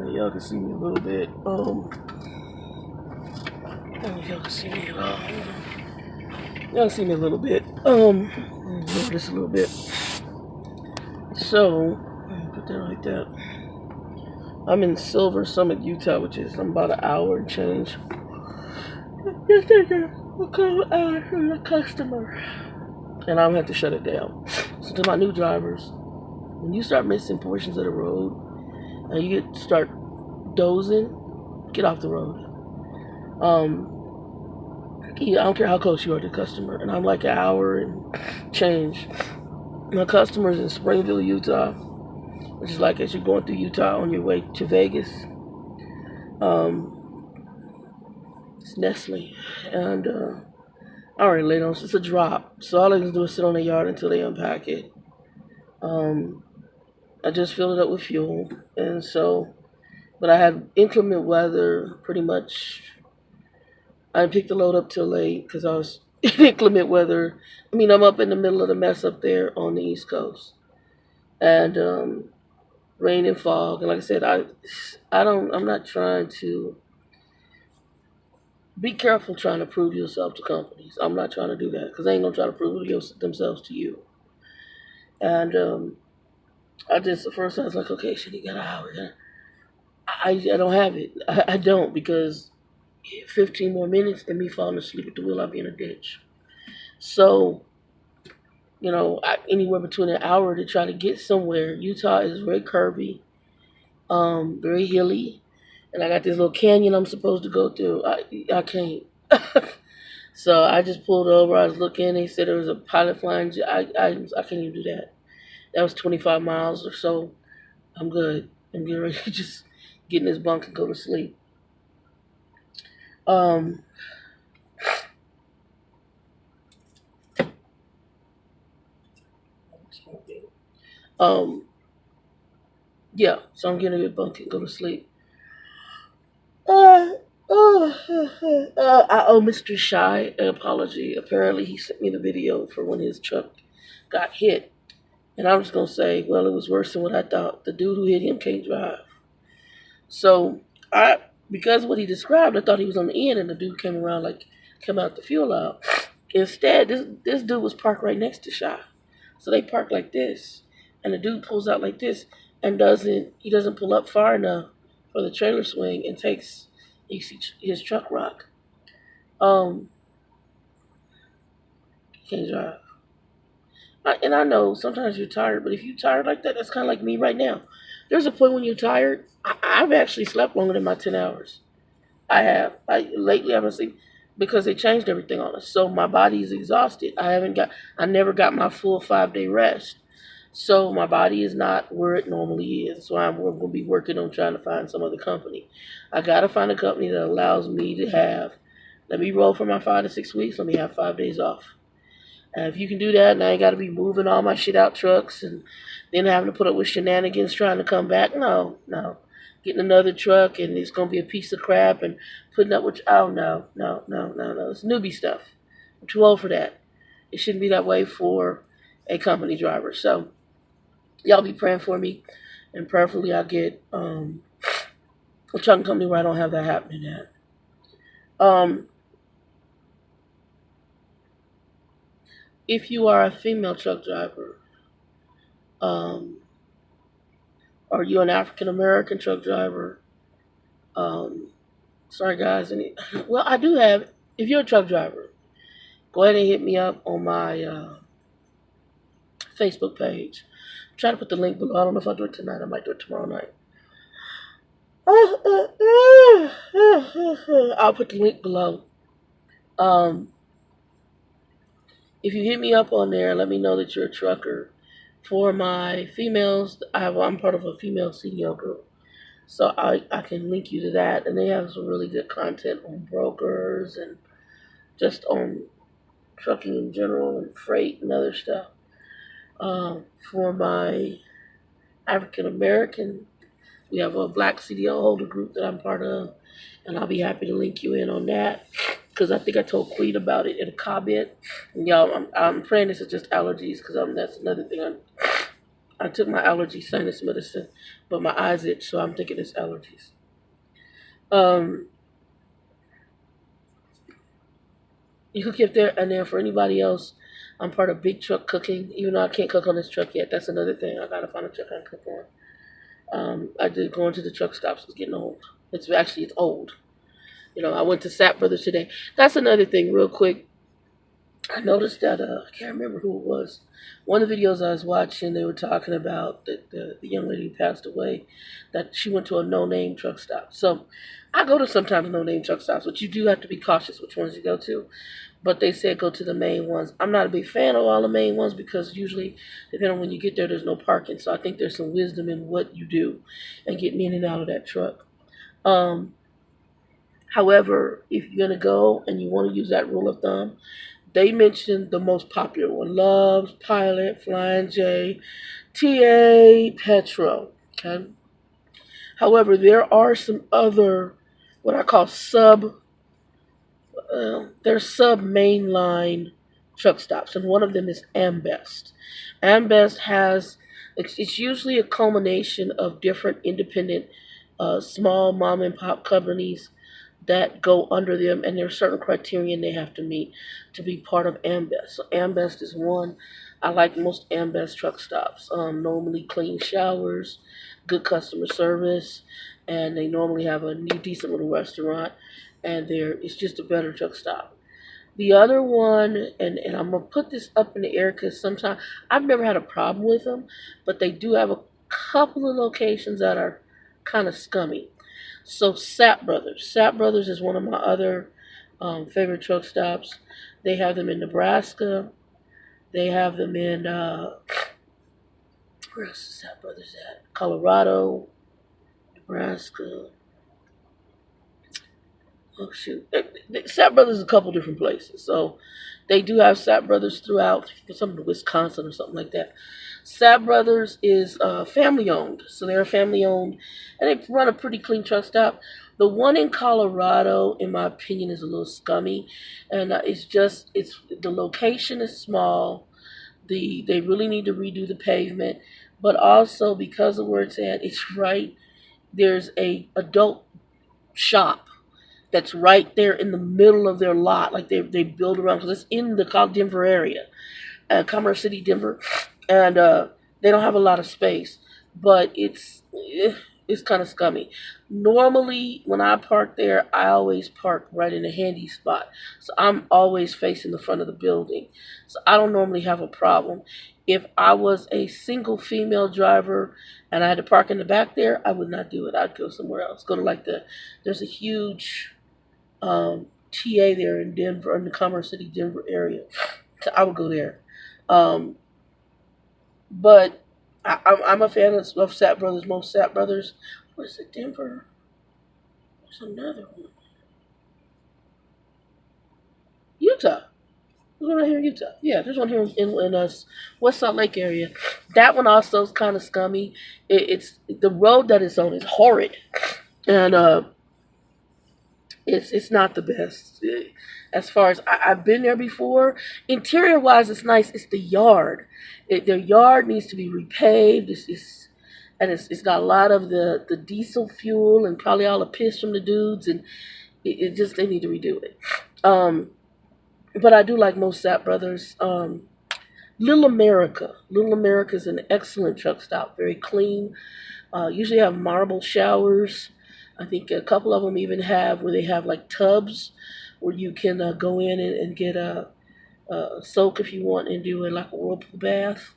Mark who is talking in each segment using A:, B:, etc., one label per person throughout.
A: Y'all can see me a little bit. Y'all can see me at all. Y'all can see me a little bit. Just a little bit. So, put that like that. I'm in Silver Summit, Utah, which is about an hour and change. Just taking a couple hours from the customer. And I'm gonna have to shut it down. So to my new drivers, when you start missing portions of the road and you start dozing, get off the road. I don't care how close you are to the customer, and I'm like an hour and change. My customer's in Springville, Utah, which is like as you're going through Utah on your way to Vegas. It's Nestle, and I already laid on. So it's a drop, so all I can do is sit on the yard until they unpack it. I just filled it up with fuel, and so, but I had inclement weather pretty much. I didn't pick the load up till late because I was in inclement weather. I mean, I'm up in the middle of the mess up there on the East Coast, and rain and fog. And like I said, I'm not trying to. Be careful trying to prove yourself to companies. I'm not trying to do that because they ain't gonna try to prove themselves to you. And the first time I was like, okay, shit, you got an hour. I don't have it. I don't, because 15 more minutes and me falling asleep at the wheel, I'll be in a ditch. So, anywhere between an hour to try to get somewhere. Utah is very curvy, very hilly, and I got this little canyon I'm supposed to go through. I can't. So I just pulled over. I was looking. They said there was a pilot flying. I can't even do that. That was 25 miles or so. I'm good. I'm getting ready to just get in this bunk and go to sleep. Yeah. So I'm getting a good bunk and go to sleep. I owe Mr. Shy an apology. Apparently, he sent me the video for when his truck got hit. And I'm just going to say, well, it was worse than what I thought. The dude who hit him can't drive. So, because of what he described, I thought he was on the end, and the dude came out the fuel out. Instead, this dude was parked right next to Shy. So they parked like this. And the dude pulls out like this and he doesn't pull up far enough for the trailer swing and takes his truck rock. He can't drive. And I know sometimes you're tired, but if you're tired like that, that's kind of like me right now. There's a point when you're tired. I've actually slept longer than my 10 hours. I have. Lately I've been sleeping because they changed everything on us. So my body is exhausted. I never got my full 5-day rest. So my body is not where it normally is. That's why we're going to be working on trying to find some other company. I got to find a company that allows me to let me roll for my 5 to 6 weeks. Let me have 5 days off. And if you can do that, and I ain't got to be moving all my shit out trucks and then having to put up with shenanigans trying to come back. No. Getting another truck and it's going to be a piece of crap and putting up with, no. It's newbie stuff. I'm too old for that. It shouldn't be that way for a company driver. So, y'all be praying for me, and prayerfully I'll get a trucking company where I don't have that happening at. If you are a female truck driver, or you're an African American truck driver, sorry guys, well, I do have. If you're a truck driver, go ahead and hit me up on my Facebook page. Try to put the link below. I don't know if I'll do it tonight. I might do it tomorrow night. I'll put the link below. If you hit me up on there, let me know that you're a trucker. For my females, I'm part of a female CEO group, so I can link you to that, and they have some really good content on brokers and just on trucking in general and freight and other stuff. For my African American, we have a Black CDL holder group that I'm part of, and I'll be happy to link you in on that, because I think I told Queen about it in a comment. And y'all, I'm praying this is just allergies, because that's another thing I took my allergy sinus medicine, but my eyes itch, so I'm thinking it's allergies. Um, you cook up there, and then for anybody else, I'm part of Big Truck Cooking. Even though I can't cook on this truck yet, that's another thing. I gotta find a truck I can cook on. I did going to the truck stops. It's getting old. It's old. I went to Sap Brothers today. That's another thing, real quick. I noticed that I can't remember who it was. One of the videos I was watching, they were talking about the young lady who passed away, that she went to a no-name truck stop. So I go to sometimes no-name truck stops, but you do have to be cautious which ones you go to. But they said go to the main ones. I'm not a big fan of all the main ones because usually, depending on when you get there, there's no parking. So I think there's some wisdom in what you do and getting in and out of that truck. Um, However, if you're gonna go and you want to use that rule of thumb, they mentioned the most popular one: Love's, Pilot, Flying J, TA, Petro. Okay. However, there are some other what I call they're sub mainline truck stops, and one of them is Ambest. Ambest has it's usually a culmination of different independent, small mom and pop companies that go under them, and there's certain criterion they have to meet to be part of Ambest. So Ambest is one. I like most Ambest truck stops. Normally clean showers, good customer service, and they normally have a decent little restaurant, and it's just a better truck stop. The other one, and I'm gonna put this up in the air because sometimes I've never had a problem with them, but they do have a couple of locations that are kind of scummy. So Sap Brothers. Sap Brothers is one of my other favorite truck stops. They have them in Nebraska. They have them in where else is Sap Brothers at? Colorado, Nebraska. Oh shoot, Sap Brothers is a couple different places. So they do have Sap Brothers throughout, some in Wisconsin or something like that. Sap Brothers is family owned, so they're family owned, and they run a pretty clean truck stop. The one in Colorado, in my opinion, is a little scummy, and it's the location is small. They really need to redo the pavement, but also because of where it's at, it's right. There's a adult shop that's right there in the middle of their lot, like they build around because it's in the Denver area, Commerce City, Denver, and they don't have a lot of space, but it's kind of scummy. Normally, when I park there, I always park right in a handy spot, so I'm always facing the front of the building, so I don't normally have a problem. If I was a single female driver and I had to park in the back there, I would not do it. I'd go somewhere else. Go to there's a huge TA there in Denver, in the Commerce City, Denver area. So I would go there. Um, but I'm a fan of Sap Brothers. Most Sap Brothers. What is it? Denver. There's another one. Utah. There's one right here in Utah. Yeah, there's one here in us West Salt Lake area. That one also is kind of scummy. It's the road that it's on is horrid, and it's not the best. As far as I've been there before, interior wise, it's nice. It's the yard. Their yard needs to be repaved. It's got a lot of the diesel fuel and probably all the piss from the dudes, and it just they need to redo it. But I do like most Sap Brothers. Little America. Little America is an excellent truck stop. Very clean. Usually have marble showers. I think a couple of them even have where they have like tubs where you can go in and get a soak if you want and do like a whirlpool bath.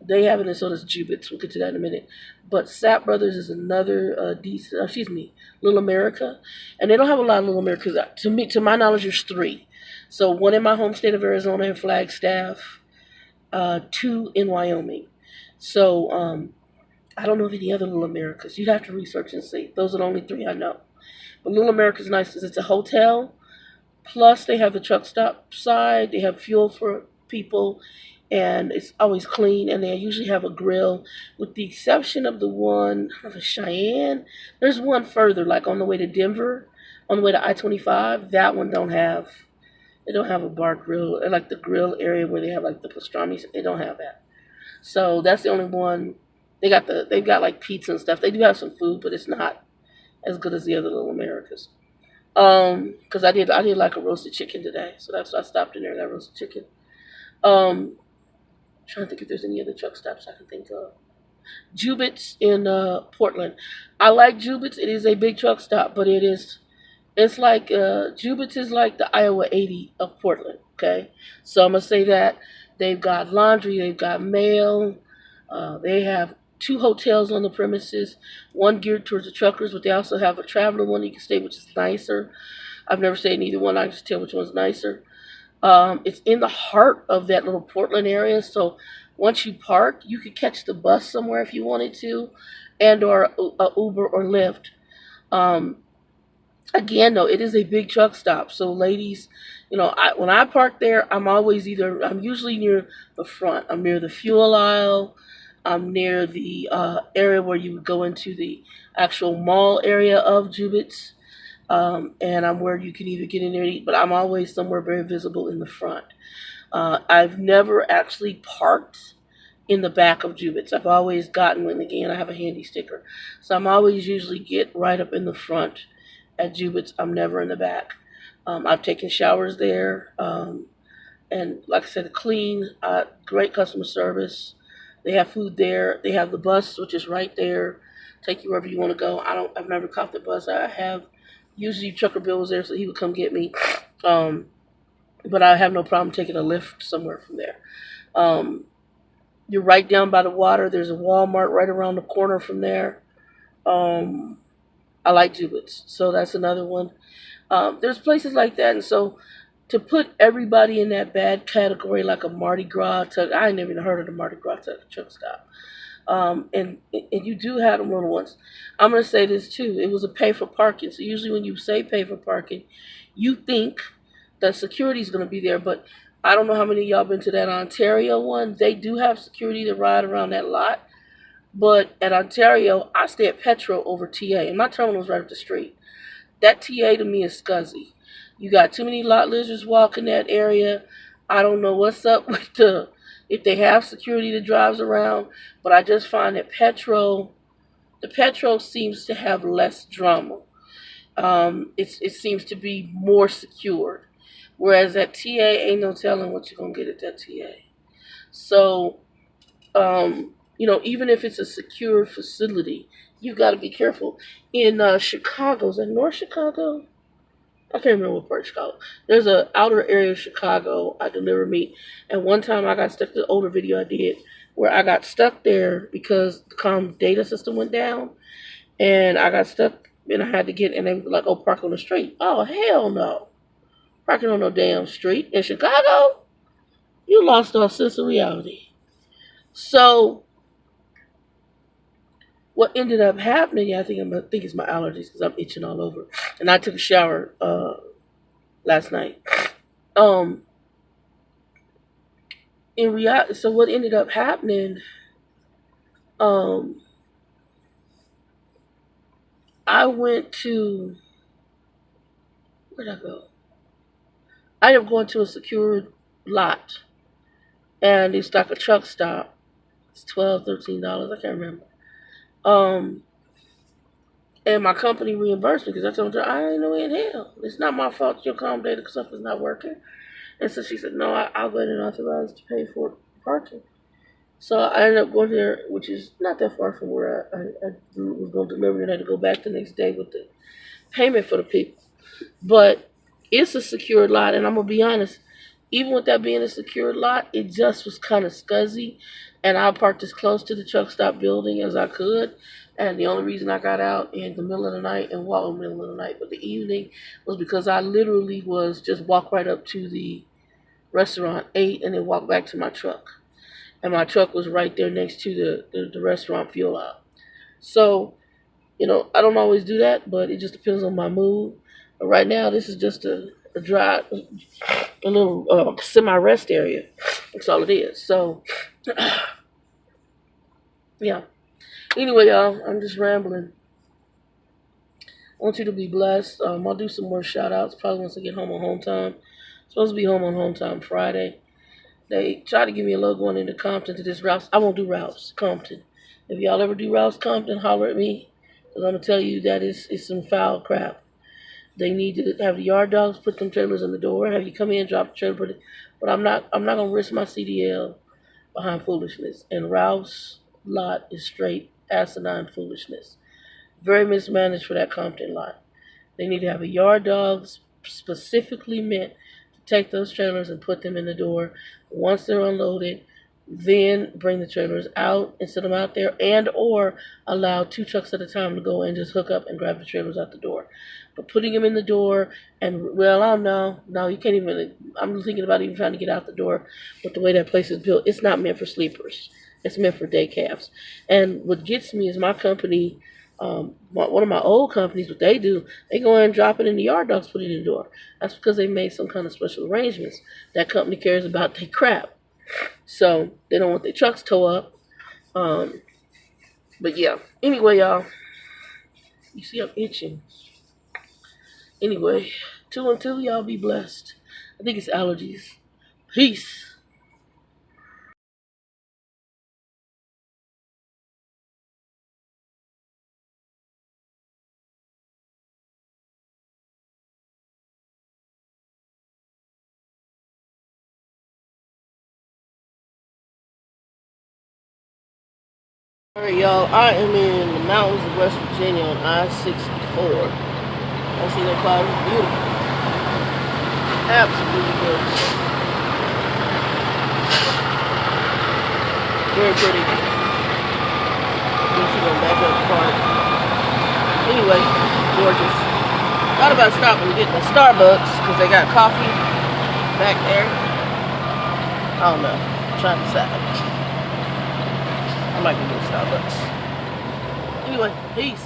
A: They have it, and so does Jubits. We'll get to that in a minute. But Sap Brothers is another decent. Excuse me, Little America, and they don't have a lot of Little Americas. To my knowledge, there's three. So one in my home state of Arizona in Flagstaff, two in Wyoming. So I don't know of any other Little Americas. You'd have to research and see. Those are the only three I know. But Little America's nice because it's a hotel. Plus, they have the truck stop side. They have fuel for people, and it's always clean. And they usually have a grill, with the exception of the one of Cheyenne. There's one further, like on the way to Denver, on the way to I-25. That one don't have. They don't have a bar grill, like the grill area where they have like the pastrami. They don't have that. So that's the only one. They've got like pizza and stuff. They do have some food, but it's not as good as the other Little Americas. Because I did like a roasted chicken today, so that's why I stopped in there and got roasted chicken. Um, Trying to think if there's any other truck stops I can think of. Jubit's in Portland. I like Jubit's. It is a big truck stop, but it's like Jubit's is like the Iowa 80 of Portland. Okay, so I'm gonna say that they've got laundry, they've got mail, they have two hotels on the premises, one geared towards the truckers, but they also have a traveler one you can stay, which is nicer. I've never stayed in either one. I can just tell which one's nicer. It's in the heart of that little Portland area, so once you park, you could catch the bus somewhere if you wanted to, and or a Uber or Lyft. Um, Again, though, it is a big truck stop, so ladies, when I park there, I'm usually near the front. I'm near the fuel aisle. I'm near the area where you would go into the actual mall area of Jubit's. And I'm where you can either get in there and eat, but I'm always somewhere very visible in the front. I've never actually parked in the back of Jubit's. I've always gotten, and again, I have a handy sticker. So I'm always usually get right up in the front at Jubit's. I'm never in the back. I've taken showers there. And like I said, clean, great customer service. They have food there. They have the bus, which is right there. Take you wherever you want to go. I've never caught the bus. I have. Usually Trucker Bill was there, so he would come get me. But I have no problem taking a lift somewhere from there. Um, you're right down by the water. There's a Walmart right around the corner from there. Um, I like Jubit's, so that's another one. There's places like that, and so to put everybody in that bad category, like a Mardi Gras truck, I ain't never even heard of the Mardi Gras truck stop. And you do have them little ones. I'm gonna say this too. It was a pay for parking. So usually when you say pay for parking, you think that security is gonna be there. But I don't know how many of y'all been to that Ontario one. They do have security to ride around that lot. But at Ontario, I stay at Petro over TA, and my terminal's right up the street. That TA to me is scuzzy. You got too many lot lizards walking that area. I don't know what's up with if they have security that drives around, but I just find that the Petro seems to have less drama. It seems to be more secured, whereas at TA ain't no telling what you're gonna get at that TA. So, even if it's a secure facility, you've got to be careful. In Chicago, is that North Chicago? I can't remember what part of Chicago. There's an outer area of Chicago I deliver meat. And one time I got stuck, the older video I did, where I got stuck there because the comm data system went down. And I got stuck and I had to and they were like, oh, park on the street. Oh, hell no. Parking on no damn street. In Chicago, you lost all sense of reality. So what ended up happening, I think it's my allergies because I'm itching all over. And I took a shower last night. Um, in reality, so what ended up happening? Um, I went to where'd I go? I ended up going to a secured lot, and it's like a truck stop. It's $12, $13. I can't remember. Um, And my company reimbursed me because I told her I ain't no in hell. It's not my fault your comm data stuff is not working. And so she said, no, I'll go ahead and authorize to pay for parking. So I ended up going there, which is not that far from where I was going to deliver, and I had to go back the next day with the payment for the people. But it's a secured lot, and I'm going to be honest, even with that being a secured lot, it just was kind of scuzzy. And I parked as close to the truck stop building as I could. And the only reason I got out in the middle of the night and walked in the middle of the night, but the evening, was because I literally was just walked right up to the restaurant, ate, and then walked back to my truck. And my truck was right there next to the restaurant fuel out. So, I don't always do that, but it just depends on my mood. But right now, this is just a dry, a little semi-rest area. That's all it is. So, yeah. Anyway, y'all, I'm just rambling. I want you to be blessed. I'll do some more shout outs probably once I get home on home time. I'm supposed to be home on home time Friday. They try to give me a logo going into Compton to this Ralph's. I won't do Ralph's Compton. If y'all ever do Ralph's Compton, holler at me. Because I'm going to tell you that it's some foul crap. They need to have the yard dogs put them trailers in the door, have you come in, drop the trailer, put it. But I'm not gonna risk my CDL behind foolishness. And Ralph's lot is straight asinine foolishness. Very mismanaged for that Compton lot. They need to have a yard dog specifically meant to take those trailers and put them in the door once they're unloaded. Then bring the trailers out and set them out there, and or allow 2 trucks at a time to go and just hook up and grab the trailers out the door. But putting them in the door and, well, I don't know. No, you can't even. I'm thinking about even trying to get out the door with the way that place is built. It's not meant for sleepers. It's meant for day cabs. And what gets me is my company, one of my old companies, what they do, they go in and drop it in the yard dogs, put it in the door. That's because they made some kind of special arrangements. That company cares about their crap. So they don't want their trucks tow up. But yeah. Anyway, y'all. You see I'm itching. Anyway, 2 and 2, y'all be blessed. I think it's allergies. Peace. Alright, y'all. I am in the mountains of West Virginia on I-64. I see that cloud. It's beautiful. Absolutely gorgeous. Very pretty. You going back up the park. Anyway, gorgeous. Thought about stopping and getting a Starbucks because they got coffee back there. I don't know. I'm trying to decide. I might go get Starbucks. Anyway, peace.